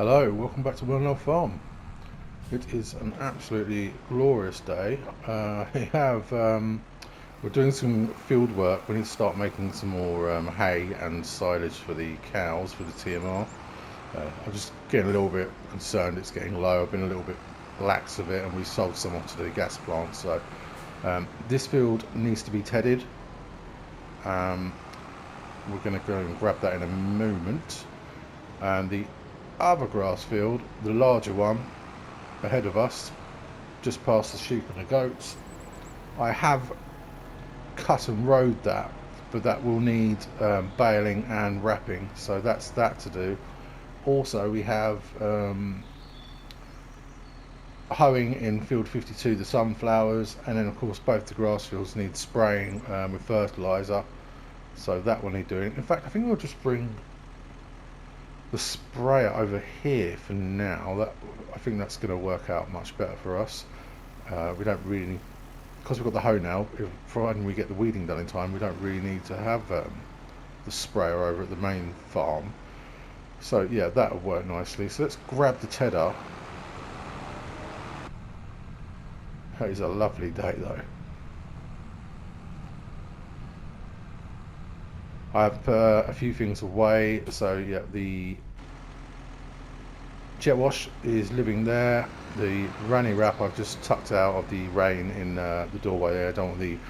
Hello, welcome back to Wernolau Farm. It is an absolutely glorious day. We're doing some field work. We need to start making some more hay and silage for the cows for the TMR. I'm just getting a little bit concerned it's getting low. I've been a little bit lax of it, and we sold some off to the gas plant. So this field needs to be tedded. We're going to go and grab that in a moment. And the other grass field, the larger one ahead of us, just past the sheep and the goats, I have cut and rowed that, but that will need baling and wrapping, so that's that to do. Also, we have hoeing in field 52, the sunflowers, and then of course both the grass fields need spraying with fertilizer, so that will need doing. In fact, I think I'll just bring the sprayer over here for now. I think that's going to work out much better for us. We don't really, because we've got the hoe now, providing we get the weeding done in time, we don't really need to have the sprayer over at the main farm. So yeah, that'll work nicely. So let's grab the tedder. That is a lovely day though. I have a few things away, so yeah, the jet wash is living there. The granny wrap I've just tucked out of the rain in the doorway there. I don't want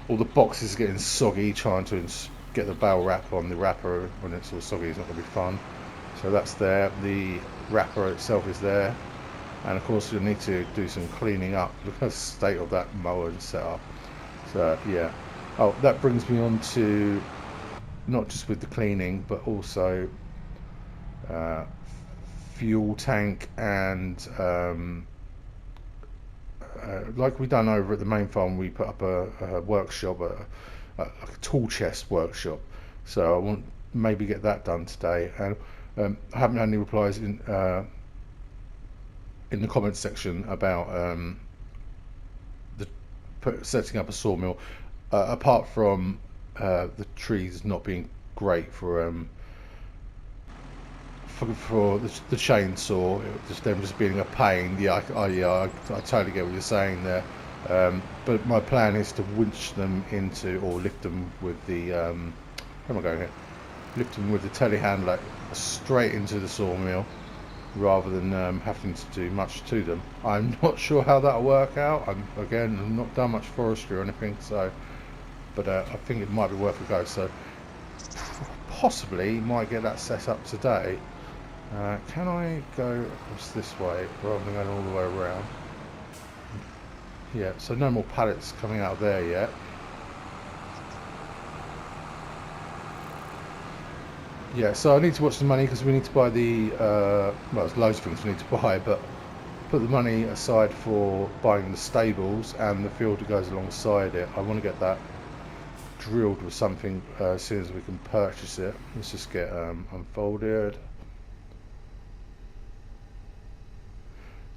all the boxes getting soggy trying to get the bale wrap on the wrapper when it's all soggy. It's not going to be fun. So that's there. The wrapper itself is there, and of course you'll need to do some cleaning up. Look at the state of that mower and setup. So yeah. Oh, that brings me on to not just with the cleaning, but also fuel tank and like we done over at the main farm, we put up a workshop, a tool chest workshop. So I want maybe get that done today. And I haven't had any replies in the comments section about setting up a sawmill, apart from the trees not being great for the chainsaw, just them just being a pain. Yeah, I totally get what you're saying there. But my plan is to winch them into, or lift them with the where am I going here? Lift them with the telehandler straight into the sawmill, rather than having to do much to them. I'm not sure how that'll work out. I've not done much forestry or anything, so. But I think it might be worth a go. So possibly might get that set up today. Can I go across this way rather than going all the way around? Yeah, so no more pallets coming out of there yet. Yeah, so I need to watch the money because we need to buy the, well, there's loads of things we need to buy, but put the money aside for buying the stables and the field that goes alongside it. I want to get that drilled with something as soon as we can purchase it. Let's just get unfolded.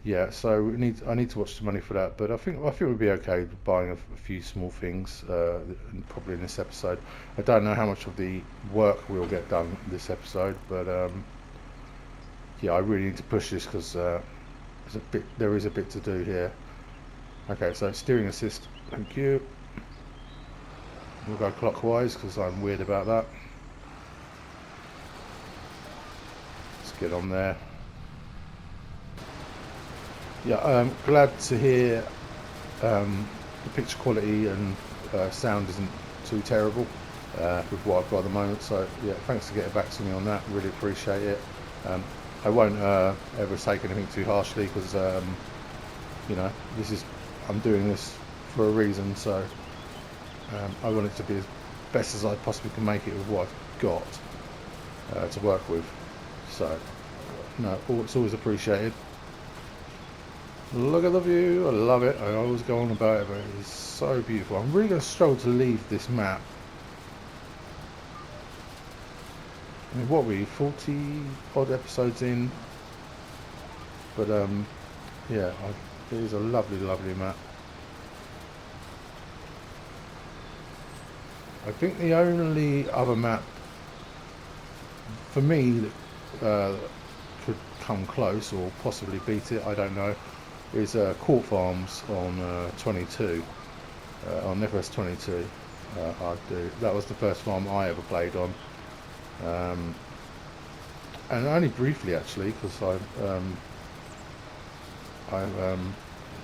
Yeah, so I need to watch the money for that, but I think we'll be okay buying a few small things probably in this episode. I don't know how much of the work we'll get done this episode, but yeah, I really need to push this because there is a bit to do here. Okay, so steering assist, thank you. We'll go clockwise because I'm weird about that. Let's get on there. Yeah, I'm glad to hear the picture quality and sound isn't too terrible with what I've got at the moment. So yeah, thanks for getting back to me on that. Really appreciate it. I won't ever take anything too harshly because you know, I'm doing this for a reason. So I want it to be as best as I possibly can make it with what I've got to work with. So no, it's always appreciated. Look at the view, I love it. I always go on about it, but it's so beautiful. I'm really going to struggle to leave this map. I mean, what were we, 40 odd episodes in? But yeah, it is a lovely, lovely map. I think the only other map for me that could come close or possibly beat it, I don't know, is Court Farms on 22, on FS 22. That was the first farm I ever played on, and only briefly actually, because I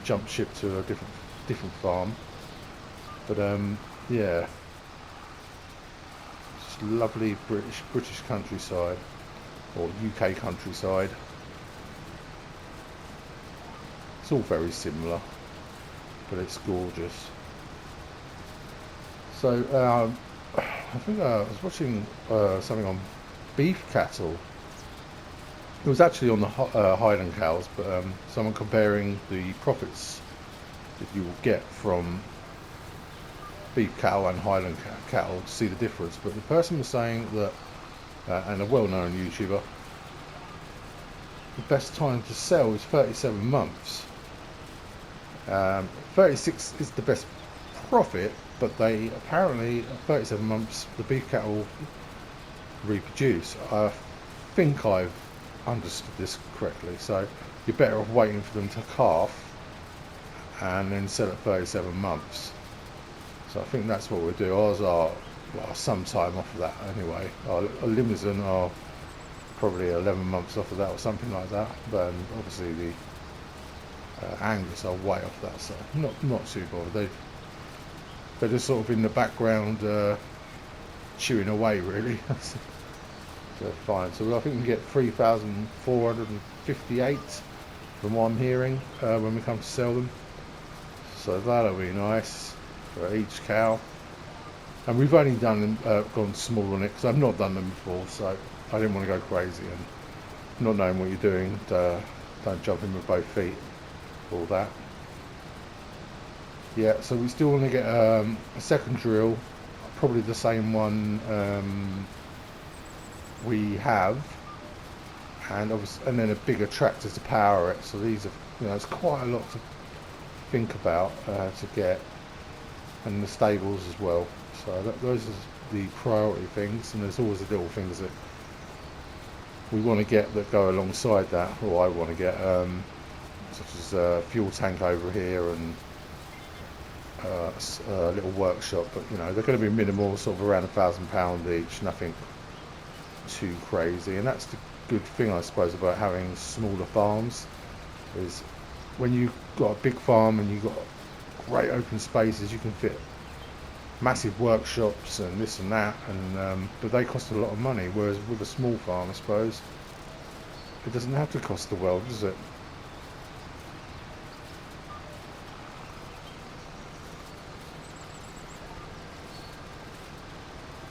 jumped ship to a different farm. But yeah, just lovely British countryside, or UK countryside. It's all very similar, but it's gorgeous. So I think I was watching something on beef cattle. It was actually on the Highland cows, but someone comparing the profits that you will get from beef cattle and Highland cattle to see the difference. But the person was saying that, and a well-known YouTuber, the best time to sell is 37 months. 36 is the best profit, but they apparently at 37 months the beef cattle reproduce. I think I've understood this correctly, so you're better off waiting for them to calf and then sell at 37 months. So I think that's what we'll do. Ours are some time off of that anyway. Our Limousin are probably 11 months off of that or something like that, but obviously the Angus are way off that, so not too bothered. They're just sort of in the background chewing away really. So fine. So I think we can get 3,458 from what I'm hearing when we come to sell them. So that'll be nice for each cow. And we've only done them, gone small on it because I've not done them before, so I didn't want to go crazy and not knowing what you're doing. Don't jump in with both feet. All that. Yeah. So we still want to get a second drill, probably the same one we have, and obviously, and then a bigger tractor to power it. So these are, it's quite a lot to think about to get, and the stables as well. So those are the priority things, and there's always the little things that we want to get that go alongside that, or I want to get, such as a fuel tank over here and a little workshop. But they're going to be minimal, sort of around £1,000 each, nothing too crazy. And that's the good thing, I suppose, about having smaller farms, is when you've got a big farm and you've got great open spaces, you can fit massive workshops and this and that, and but they cost a lot of money, whereas with a small farm, I suppose, it doesn't have to cost the world, does it?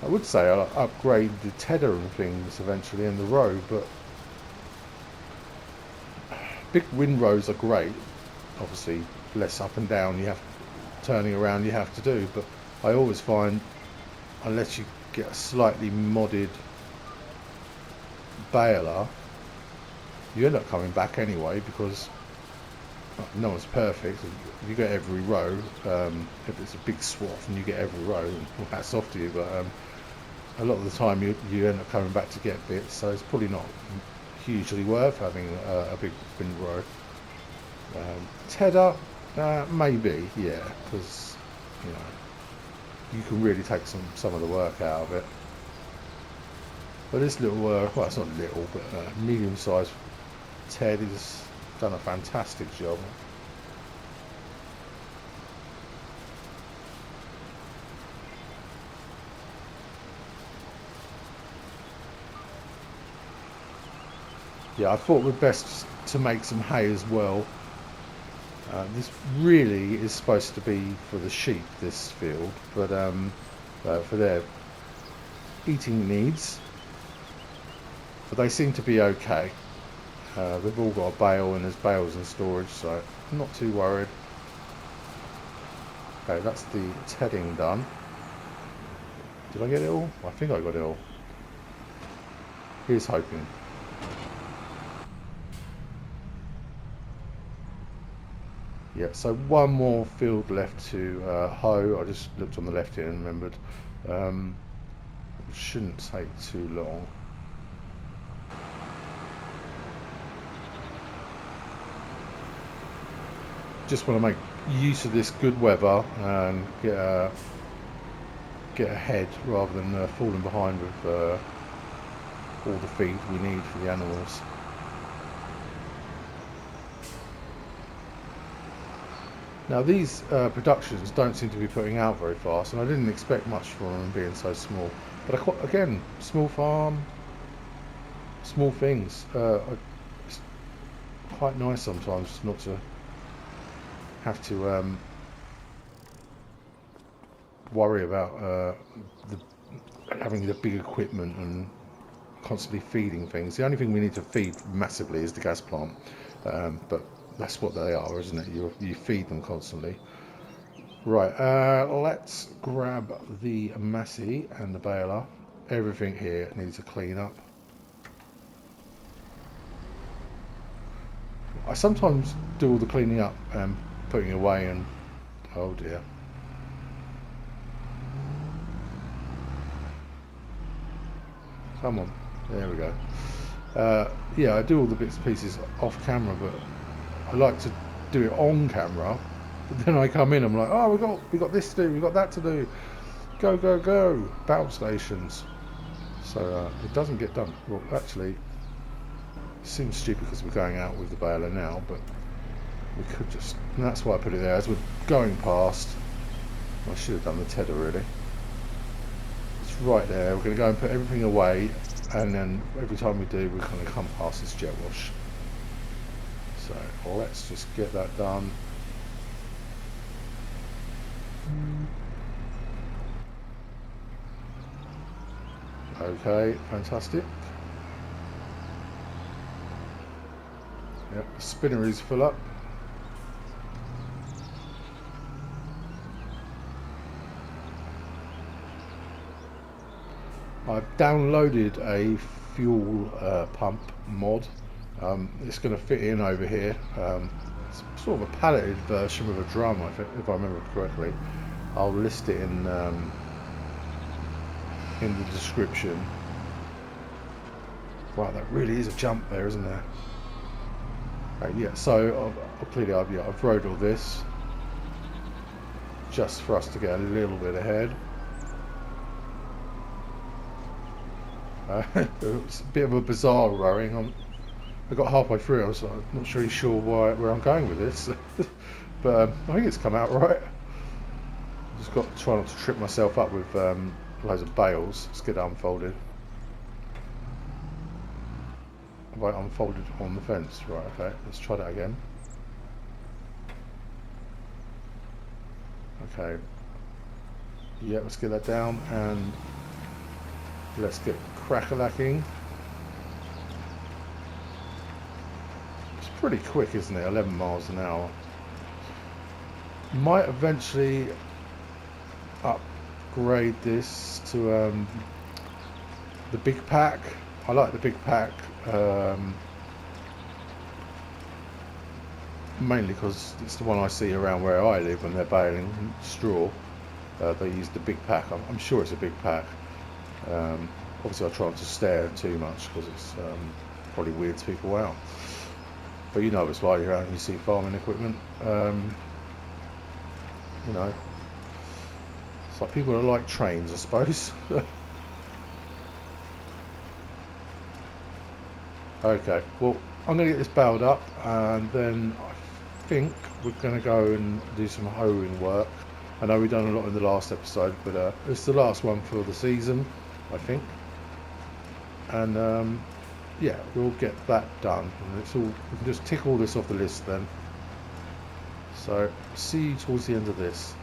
I would say I'll upgrade the tedder and things eventually in the row, but big windrows are great. Obviously, less up and down turning around you have to do, but I always find, unless you get a slightly modded baler, you end up coming back anyway, because no one's perfect. If you get every row, if it's a big swath and you get every row, well, hats off to you, but a lot of the time you end up coming back to get bits, so it's probably not hugely worth having a big windrow. Tedder, maybe, yeah, because you can really take some of the work out of it. But this little, well, it's not little, but medium-sized Ted has done a fantastic job. Yeah, I thought we'd best to make some hay as well. This really is supposed to be for the sheep, this field, but for their eating needs. But they seem to be okay. They've all got a bale, and there's bales in storage, so I'm not too worried. Okay, that's the tedding done. Did I get it all? I think I got it all. Here's hoping. Yeah, so one more field left to hoe. I just looked on the left here and remembered. It shouldn't take too long. just want to make use of this good weather and get ahead rather than falling behind with all the feed we need for the animals. Now these productions don't seem to be putting out very fast, and I didn't expect much from them being so small. But again, small farm, small things. It's quite nice sometimes not to have to worry about having the big equipment and constantly feeding things. The only thing we need to feed massively is the gas plant, but that's what they are, isn't it? You feed them constantly. Right, let's grab the Massey and the baler. Everything here needs a clean up. I sometimes do all the cleaning up and putting away, and oh dear. Come on, there we go. Yeah, I do all the bits and pieces off camera, but I like to do it on camera. But then I come in, I'm like, oh, we got this to do, we got that to do. Go, go, go! Battle stations. So it doesn't get done. Well, actually, it seems stupid because we're going out with the baler now, but we could just. And that's why I put it there. As we're going past, I should have done the tether really. It's right there. We're going to go and put everything away, and then every time we do, we're going to come past this jet wash. So let's just get that done. Okay, fantastic. Yep, the spinner is full up. I've downloaded a fuel pump mod. It's going to fit in over here. It's sort of a palleted version with a drum, if I remember correctly. I'll list it in the description. Wow, that really is a jump there, isn't there? Yeah, so clearly I've rode all this just for us to get a little bit ahead. It's a bit of a bizarre rowing. I got halfway through, I was not really sure where I'm going with this, but I think it's come out right. Just got to try not to trip myself up with loads of bales. Let's get it unfolded. Right, unfolded on the fence. Right, okay, let's try that again. Okay. Yeah, let's get that down and let's get crack-a-lacking. It's pretty quick, isn't it? 11 miles an hour. Might eventually upgrade this to the big pack. I like the big pack mainly because it's the one I see around where I live when they're baling straw. They use the big pack. I'm sure it's a big pack. Obviously I try not to stare too much because it's probably weirds people out. But you know it's like you're out and you see farming equipment. You know, it's like people that like trains, I suppose. Okay, well, I'm going to get this baled up, and then I think we're going to go and do some hoeing work. I know we've done a lot in the last episode, but it's the last one for the season, I think. And yeah, we'll get that done. And it's all, we can just tick all this off the list then. So, see you towards the end of this.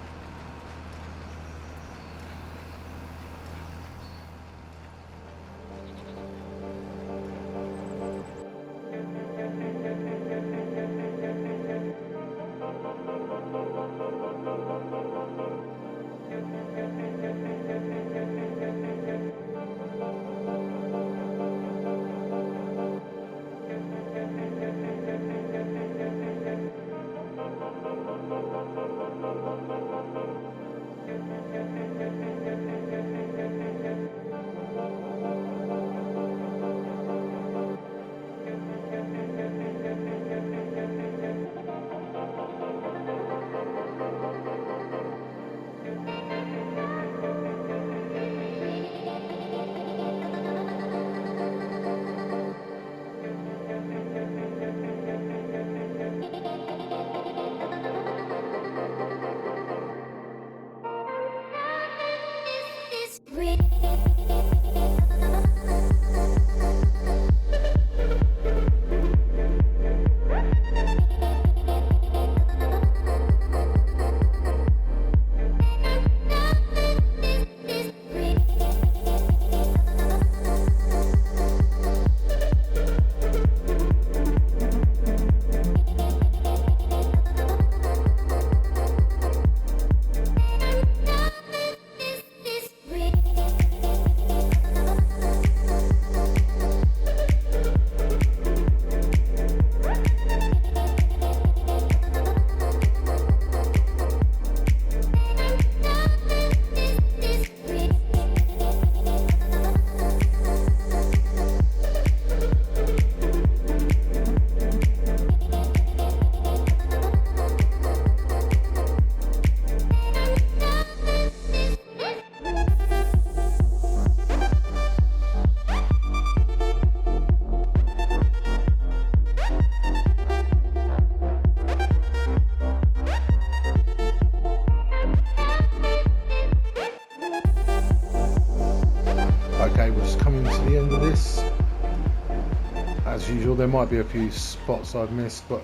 as usual. There might be a few spots I've missed, but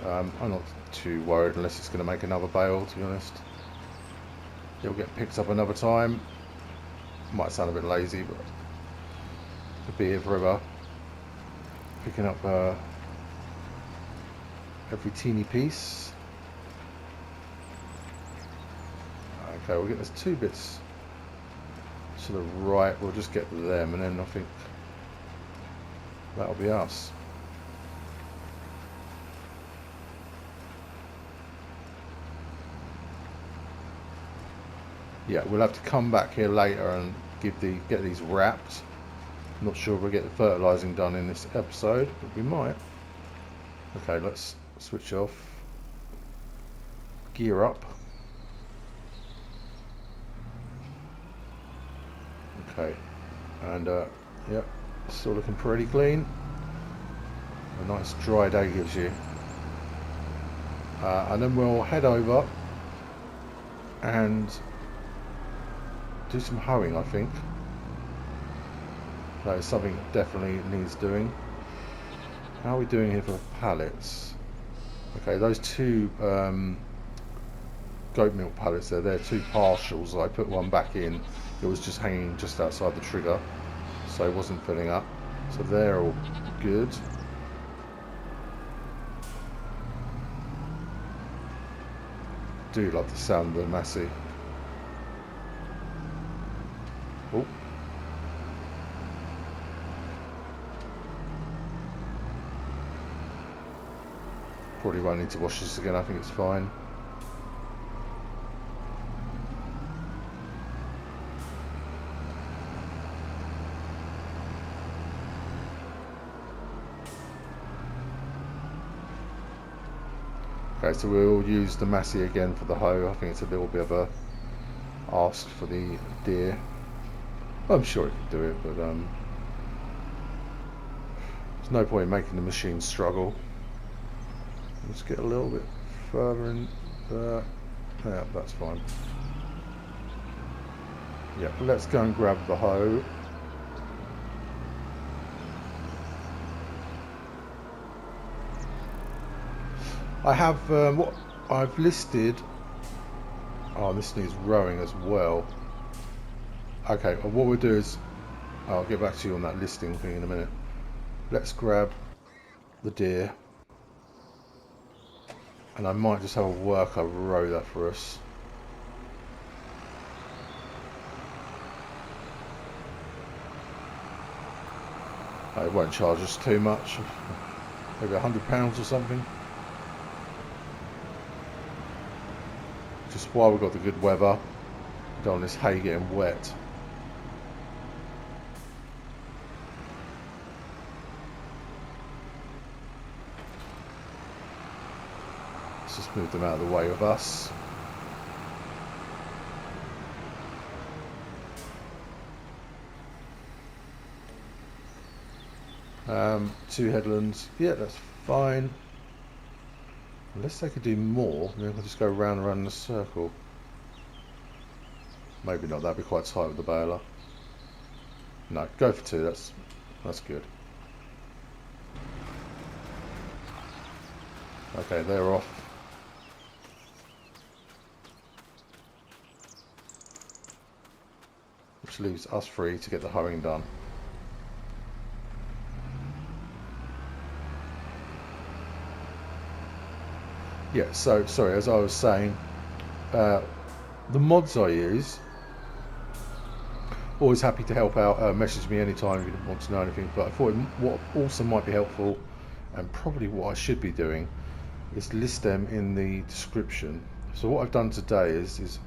I'm not too worried unless it's going to make another bale, to be honest. It'll get picked up another time. Might sound a bit lazy, but to be here forever. Picking up every teeny piece. Okay, we'll get there's 2 bits to the right. We'll just get them, and then I think that'll be us. Yeah, we'll have to come back here later and get these wrapped. Not sure if we'll get the fertilising done in this episode, but we might. Okay, let's switch off. Gear up. Okay, and yeah, still looking pretty clean. A nice dry day gives you. And then we'll head over and do some hoeing, I think. That is something definitely needs doing. How are we doing here for pallets? Okay, those 2 goat milk pallets there, they're 2 partials. I put one back in. It was just hanging just outside the trigger, so it wasn't filling up. So they're all good. Do love the sound of the Massey. Oh. Probably won't need to wash this again, I think it's fine. Okay, so we'll use the Massey again for the hoe. I think it's a little bit of a ask for the deer. I'm sure it can do it, but there's no point in making the machine struggle. Let's get a little bit further in there. Yeah, that's fine. Yeah, let's go and grab the hoe. I have what I've listed. Oh, this needs rowing as well. Okay, well, what we'll do is I'll get back to you on that listing thing in a minute. Let's grab the deer, and I might just have a worker row that for us. It won't charge us too much, maybe £100 or something. Just while we've got the good weather, don't want this hay getting wet. Let's just move them out of the way of us. Two headlands, yeah, that's fine. Unless they could do more, then we'll just go round and round in a circle. Maybe not, that'd be quite tight with the baler. No, go for 2, that's good. Okay, they're off. Which leaves us free to get the hoeing done. Yeah, so, sorry, as I was saying, the mods I use, always happy to help out, message me anytime if you want to know anything, but I thought what also might be helpful, and probably what I should be doing, is list them in the description. So what I've done today is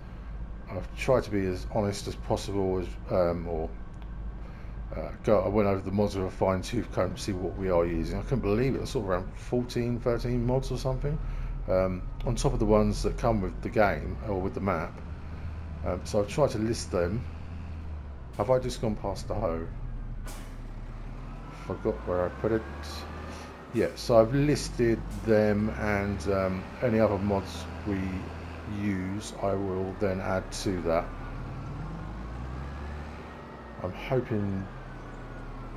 I've tried to be as honest as possible, I went over the mods with a fine tooth comb to see what we are using. I couldn't believe it, sort of around 14, 13 mods or something. On top of the ones that come with the game or with the map. So I've tried to list them. Have I just gone past the hoe? Forgot where I put it. Yeah, so I've listed them, and any other mods we use I will then add to that. I'm hoping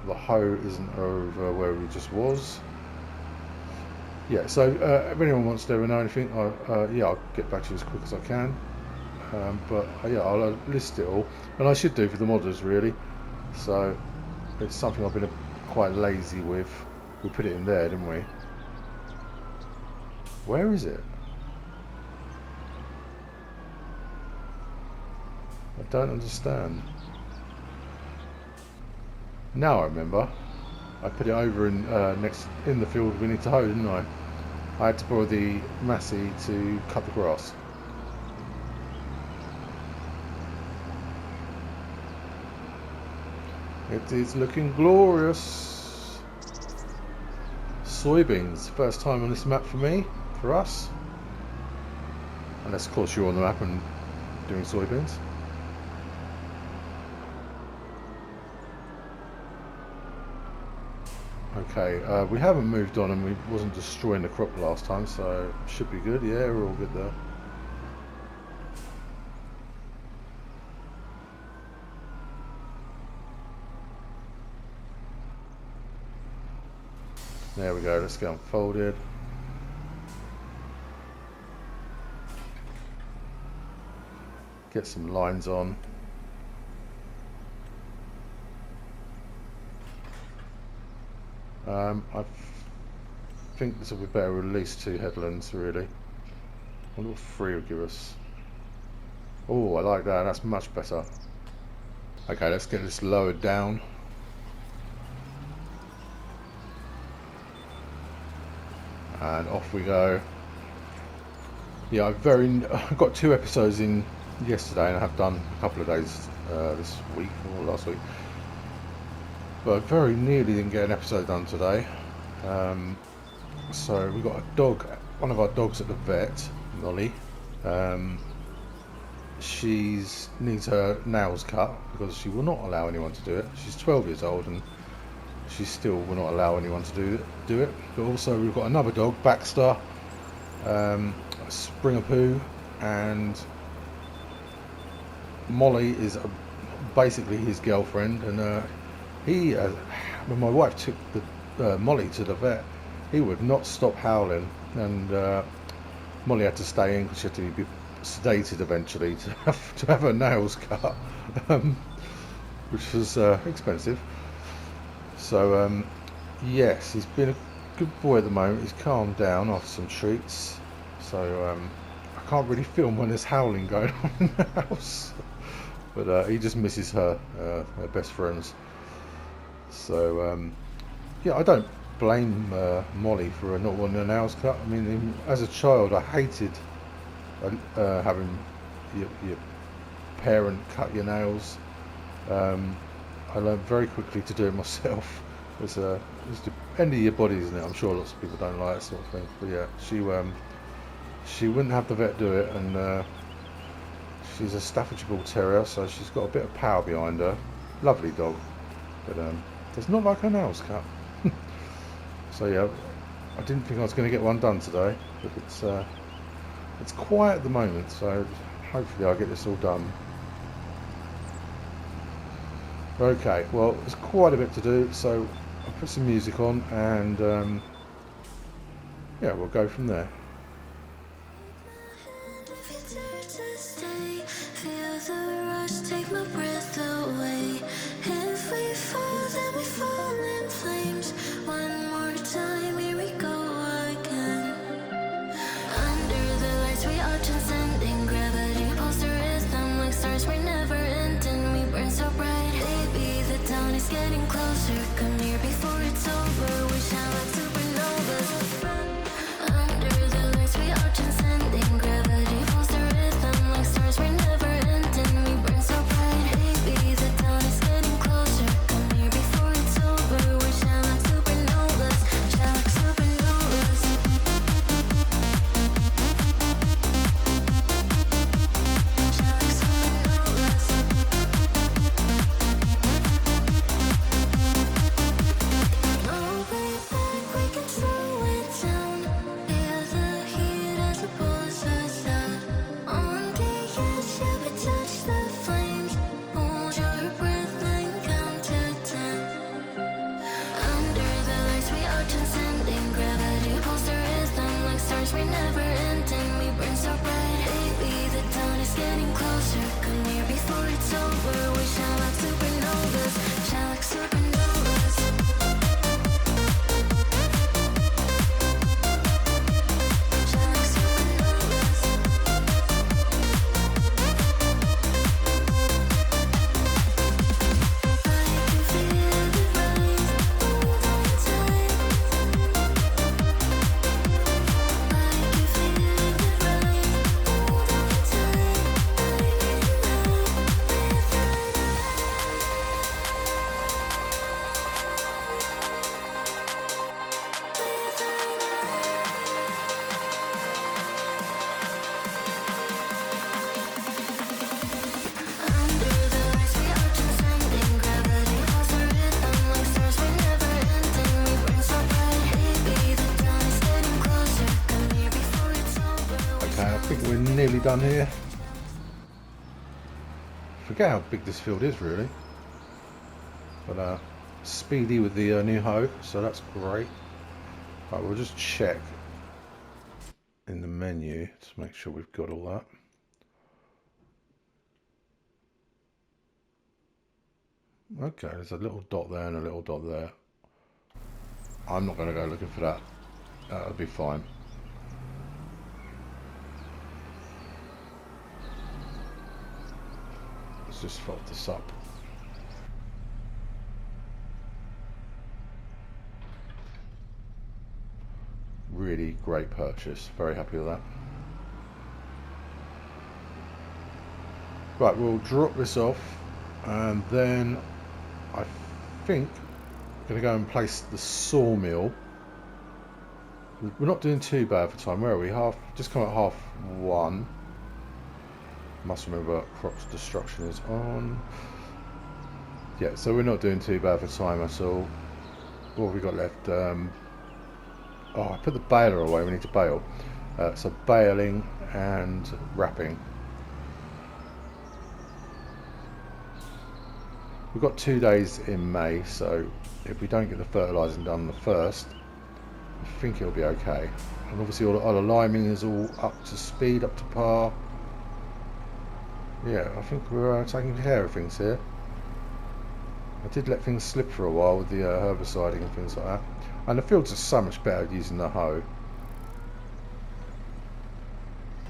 the hoe isn't over where we just was. Yeah, so if anyone wants to ever know anything, yeah, I'll get back to you as quick as I can. But yeah, I'll list it all, and I should do for the modders really. So it's something I've been quite lazy with. We put it in there, didn't we? Where is it? I don't understand. Now I remember. I put it over in next in the field we need to hoe, didn't I? I had to borrow the Massey to cut the grass. It is looking glorious. Soybeans, first time on this map for me, for us. Unless of course you're on the map and doing soybeans. Okay, we haven't moved on and we wasn't destroying the crop last time, so should be good. Yeah, we're all good there. There we go, let's get unfolded. Get some lines on. I think this will be better with at least 2 headlands really. I wonder what 3 will give us. Oh, I like that, that's much better. Okay, let's get this lowered down. And off we go. Yeah, I got 2 episodes in yesterday, and I have done a couple of days this week or last week. But I very nearly didn't get an episode done today. So we got a dog, one of our dogs at the vet, Molly. She needs her nails cut because she will not allow anyone to do it. She's 12 years old and she still will not allow anyone to do it. But also we've got another dog, Baxter, Springapoo, and Molly is basically his girlfriend. And when my wife took the Molly to the vet, he would not stop howling, and Molly had to stay in because she had to be sedated eventually to have her nails cut, which was expensive. So yes, he's been a good boy at the moment. He's calmed down after some treats, so I can't really film when there's howling going on in the house, but he just misses her best friends. So yeah, I don't blame Molly for not wanting her nails cut. I mean, as a child I hated having your parent cut your nails. I learned very quickly to do it myself. It's the end of your body, isn't it? I'm sure lots of people don't like that sort of thing, but yeah, she wouldn't have the vet do it, and she's a Staffordshire Bull Terrier, so she's got a bit of power behind her. Lovely dog, but does not like her nails cut. So yeah, I didn't think I was going to get one done today, but it's quiet at the moment, so hopefully I'll get this all done. Okay, well, there's quite a bit to do, so I'll put some music on, and yeah, we'll go from there. Getting closer, come near before it's over. We shine like supernovas. Under the lights we are transcending. Gravity pulls the rhythm like stars, we're never ending. We burn so bright, baby, the dawn is getting closer. Come near before it's over. We shine like supernovas. Shine like supernovas. Shine like supernovas. before it's over. We shine like supernovas, shine like supernovas. Shine like supernovas. I can feel the rise, hold on tight. I can feel the rise, hold on tight. Under the lights we are transcending, gravity pulls the rhythm like stars we're never ending. We burn so bright, baby, the dawn is getting closer. Come here before it's over. Okay, I think we're nearly done here. Forget how big this field is really. But speedy with the new hoe, so that's great. Right, we'll just check in the menu to make sure we've got all that. Okay, there's a little dot there and a little dot there. I'm not going to go looking for that. That'll be fine. Let's just fold this up. Really great purchase. Very happy with that. Right, we'll drop this off and then I think I'm going to go and place the sawmill. We're not doing too bad for time. Where are we? Just come at 1:30. Must remember crops destruction is on. Yeah, so we're not doing too bad for time at all. What have we got left? Oh, I put the baler away. We need to bale. So baling and wrapping. We've got 2 days in May, so if we don't get the fertilising done the 1st, I think it'll be okay. And obviously all the liming is all up to speed, up to par. Yeah, I think we're taking care of things here. I did let things slip for a while with the herbiciding and things like that. And the fields are so much better using the hoe.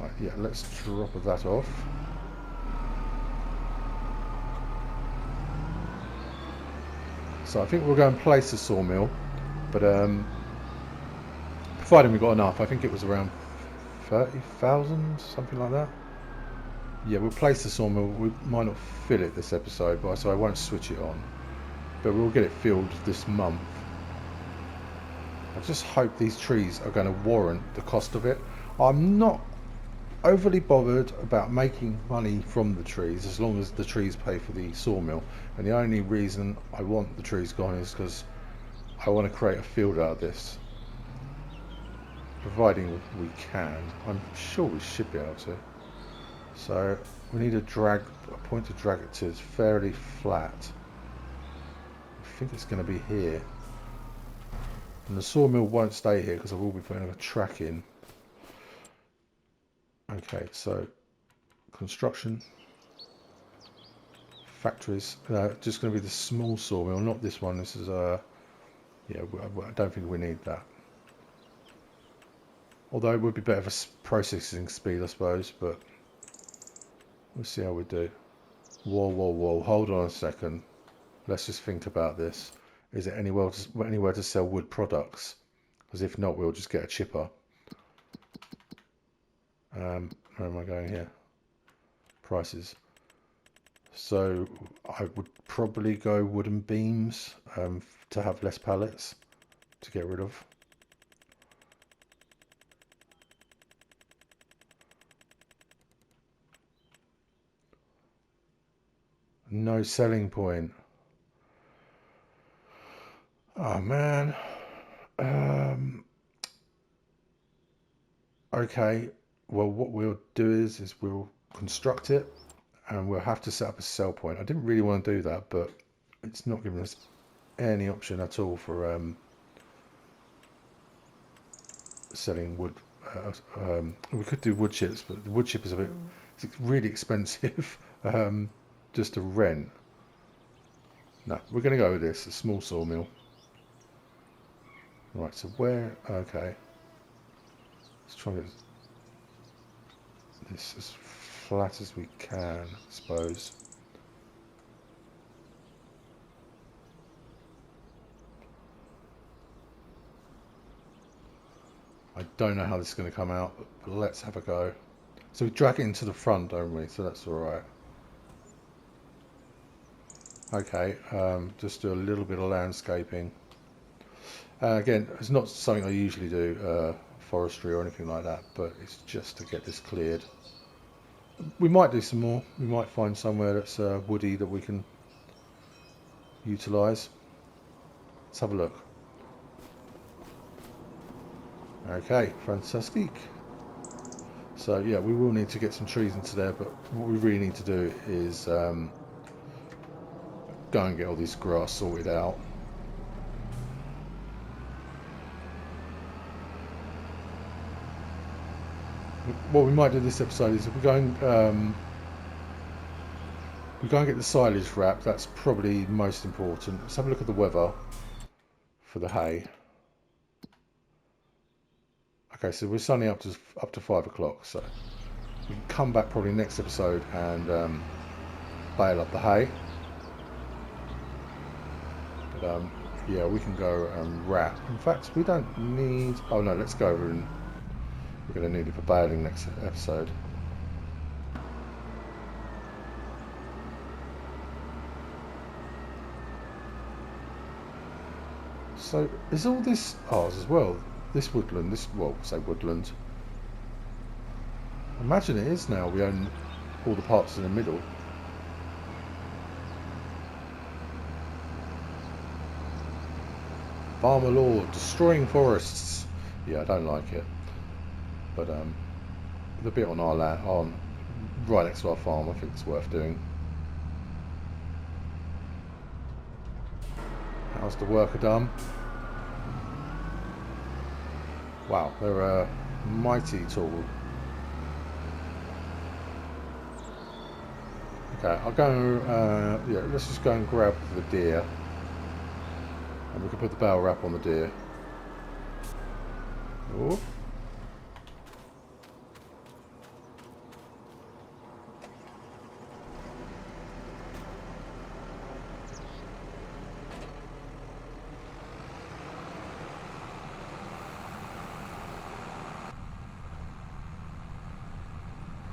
Right, yeah, let's drop that off. So I think we'll go and place the sawmill, but providing we've got enough, I think it was around 30,000, something like that. Yeah, we'll place the sawmill. We might not fill it this episode, but so I won't switch it on. But we'll get it filled this month. I just hope these trees are going to warrant the cost of it. I'm not overly bothered about making money from the trees as long as the trees pay for the sawmill, and the only reason I want the trees gone is because I want to create a field out of this, providing we can. I'm sure we should be able to. So we need a point to drag it to. It's fairly flat. I think it's going to be here, and the sawmill won't stay here because I will be putting a track in. Okay, so construction, factories, just going to be the small sawmill, not this one. This is yeah, I don't think we need that. Although it would be better for processing speed, I suppose, but we'll see how we do. Whoa, hold on a second. Let's just think about this. Is it anywhere to sell wood products? Because if not, we'll just get a chipper. Where am I going here? Prices. So I would probably go wooden beams to have less pallets to get rid of. No selling point. Oh man. Okay. Well, what we'll do is we'll construct it and we'll have to set up a sell point. I didn't really want to do that, but it's not giving us any option at all for selling wood. We could do wood chips, but the wood chip is it's really expensive. just a rent. No, we're going to go with this, a small sawmill. Right, so where, okay. Let's try and get this as flat as we can, I suppose. I don't know how this is going to come out, but let's have a go. So we drag it into the front, don't we? So that's alright. Okay, just do a little bit of landscaping. Again, it's not something I usually do, forestry or anything like that, but it's just to get this cleared. We might do some more. We might find somewhere that's woody that we can utilise. Let's have a look. Okay, fantastic. So yeah, we will need to get some trees into there, but what we really need to do is go and get all this grass sorted out. What we might do this episode is if we go and get the silage wrapped. That's probably most important. Let's have a look at the weather for the hay. Okay, so we're sunny up to 5 o'clock, so we can come back probably next episode and bale up the hay. But yeah, we can go and wrap. In fact, we don't need. Oh no, let's go over and we're going to need it for baling next episode. So is all this ours as well? This woodland, well, say woodland. Imagine it is now. We own all the parts in the middle. Farmer law, destroying forests. Yeah, I don't like it. But the bit on our land, right next to our farm, I think it's worth doing. How's the worker done? Wow, they're mighty tall. Okay, I'll go. Yeah, let's just go and grab the deer, and we can put the bale wrap on the deer. Oh.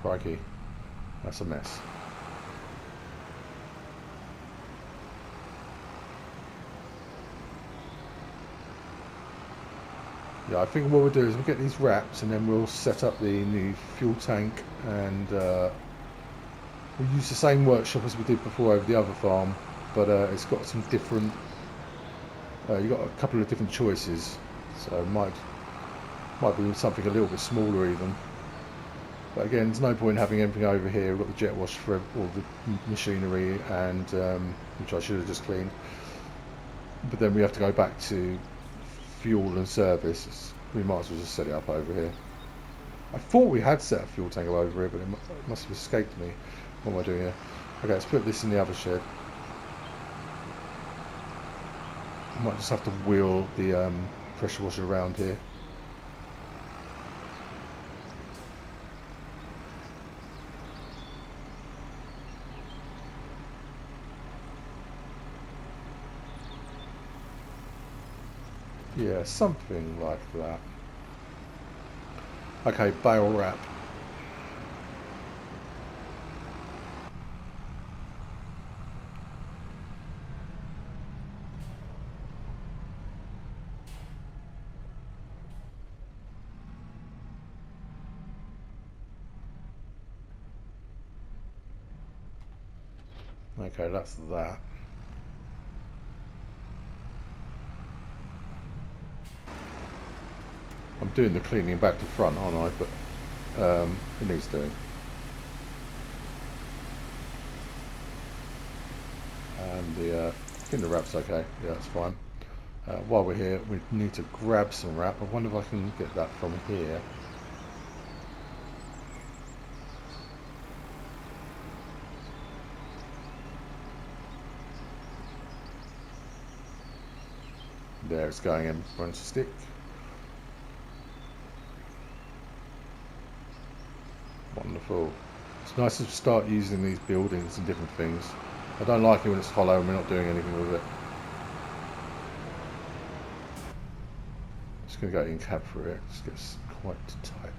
Crikey, that's a mess. Yeah, I think what we'll do is we'll get these wraps and then we'll set up the new fuel tank, and we'll use the same workshop as we did before over the other farm, but it's got some different, you've got a couple of different choices, so it might be something a little bit smaller even. But again, there's no point having everything over here. We've got the jet wash for all the machinery, and which I should have just cleaned. But then we have to go back to fuel and service. We might as well just set it up over here. I thought we had set a fuel tank over here, but it must have escaped me. What am I doing here? Okay, let's put this in the other shed. I might just have to wheel the pressure washer around here. Yeah, something like that. Okay, bale wrap. Okay, that's that. I'm doing the cleaning back to front, aren't I? But it needs doing. And I think the wrap's okay. Yeah, that's fine. While we're here, we need to grab some wrap. I wonder if I can get that from here. There, it's going in. Won't stick. Wonderful. It's nice to start using these buildings and different things. I don't like it when it's hollow and we're not doing anything with it. Just going to go in cab for it. It gets quite tight.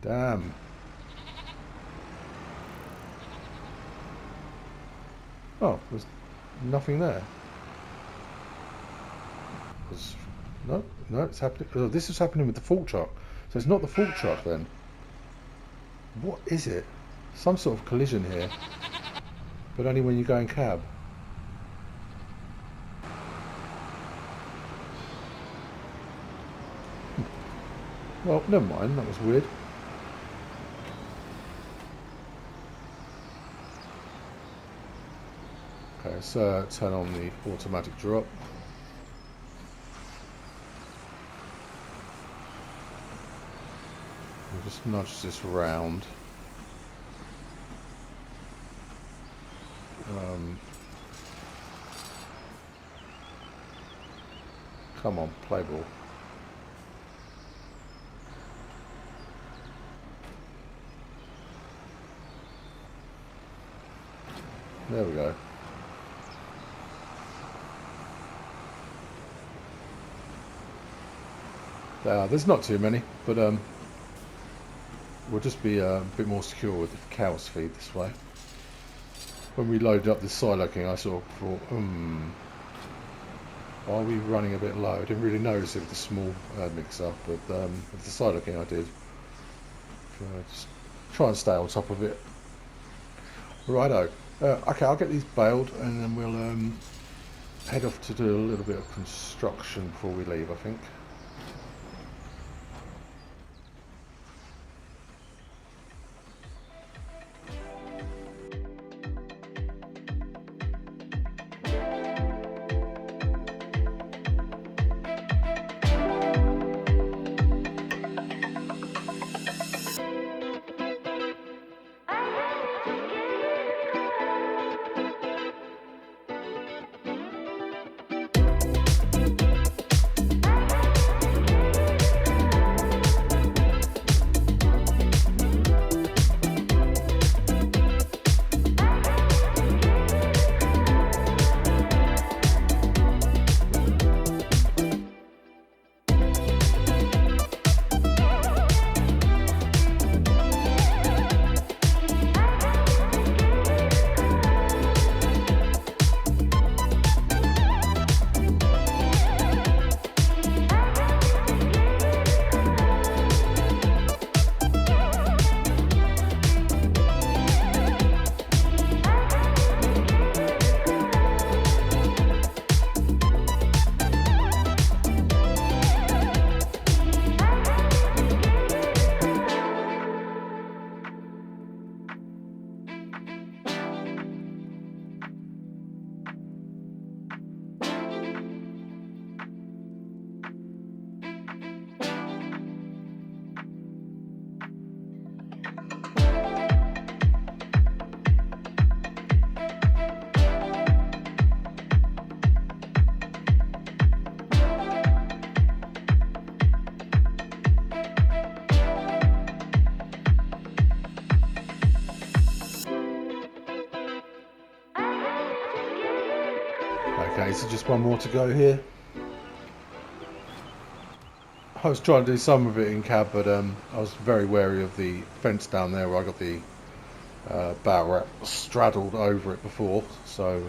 Damn. Oh, there's nothing there. No, it's happening. Oh, this is happening with the fork truck. So it's not the fork truck then. What is it? Some sort of collision here. But only when you go in cab. Well, never mind. That was weird. Okay, let's turn on the automatic drop. We'll just nudge this round. Come on, play ball. There we go. There's not too many, but we'll just be a bit more secure with the cow's feed this way. When we loaded up this silo king, I sort of thought, are we running a bit low? I didn't really notice it with the small mixer, but with the silo king I did. Just try and stay on top of it. Righto. Okay, I'll get these baled and then we'll head off to do a little bit of construction before we leave, I think. Okay, so just one more to go here. I was trying to do some of it in cab, but I was very wary of the fence down there where I got the bale wrap straddled over it before, so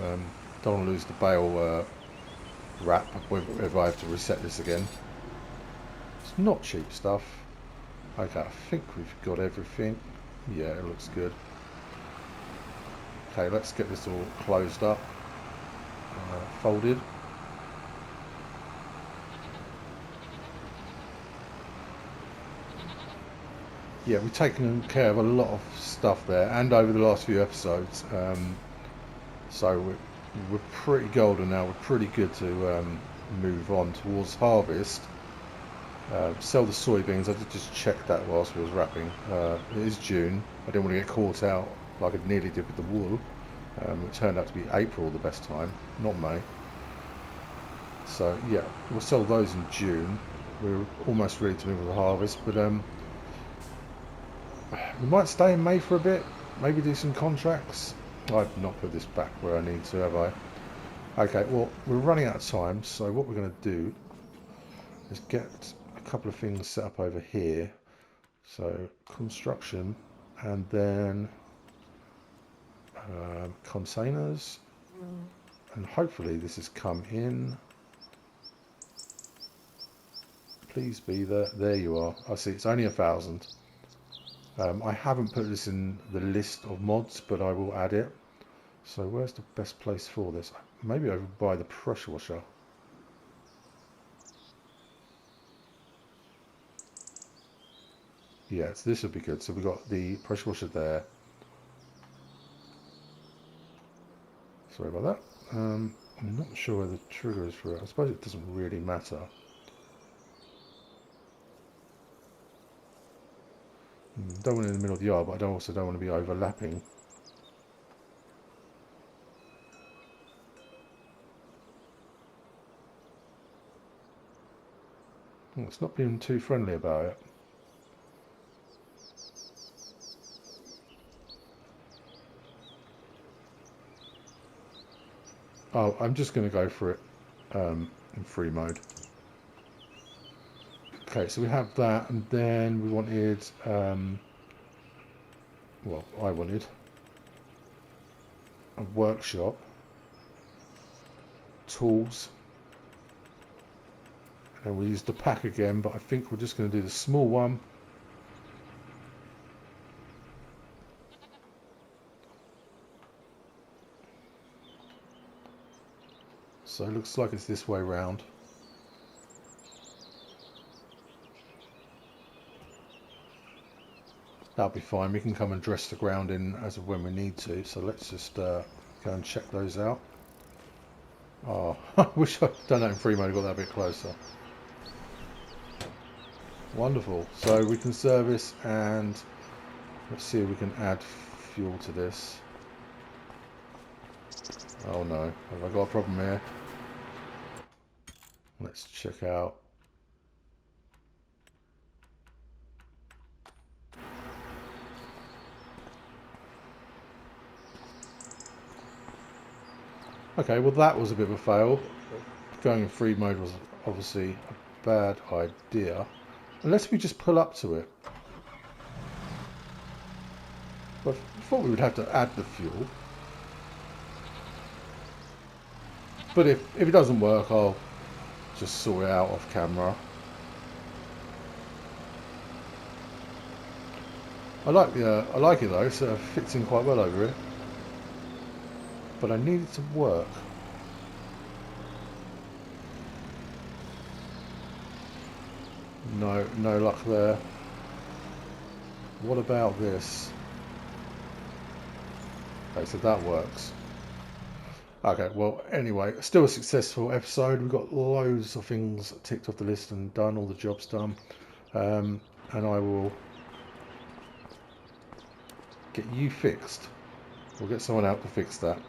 don't want to lose the bale wrap if I have to reset this again. It's not cheap stuff. Okay, I think we've got everything. Yeah, it looks good. Okay, let's get this all closed up, folded. Yeah, we've taken care of a lot of stuff there, and over the last few episodes, so we're pretty golden now. We're pretty good to move on towards harvest. Sell the soybeans. I did just check that whilst we was wrapping. It is June. I didn't want to get caught out like I nearly did with the wool. It turned out to be April the best time, not May. So yeah, we'll sell those in June. We're almost ready to move with the harvest, but we might stay in May for a bit. Maybe do some contracts. I've not put this back where I need to, have I? Okay, well, we're running out of time, so what we're going to do is get a couple of things set up over here. So construction, and then containers, and hopefully this has come in. Please be there. There you are. I see it's only 1,000. I haven't put this in the list of mods, but I will add it. So where's the best place for this? Maybe over by the pressure washer. Yeah, so this would be good. So we've got the pressure washer there. Sorry about that. I'm not sure where the trigger is for it. I suppose it doesn't really matter. Don't want it in the middle of the yard, but I also don't want to be overlapping. Oh, it's not being too friendly about it. Oh, I'm just going to go for it in free mode. Okay, so we have that, and then we wanted, well, I wanted a workshop, tools, and we used the pack again, but I think we're just going to do the small one. So it looks like it's this way round. That'll be fine. We can come and dress the ground in as of when we need to. So let's just go and check those out. Oh, I wish I'd done that in free mode, got that a bit closer. Wonderful. So we can service, and let's see if we can add fuel to this. Oh no, have I got a problem here? Let's check out. Okay, well that was a bit of a fail. Going in free mode was obviously a bad idea. Unless we just pull up to it. But I thought we would have to add the fuel. But if it doesn't work, I'll just sort it out off camera. I like it though, so it fits in quite well over it. But I need it to work. No luck there. What about this? Okay, so that works. Okay, well, anyway, still a successful episode. We've got loads of things ticked off the list and done, all the jobs done. And I will get you fixed. We'll get someone out to fix that.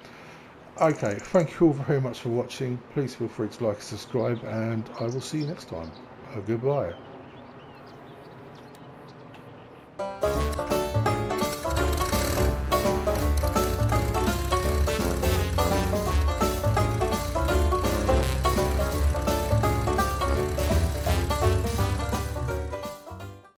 Okay, thank you all very much for watching. Please feel free to like and subscribe, and I will see you next time. Goodbye.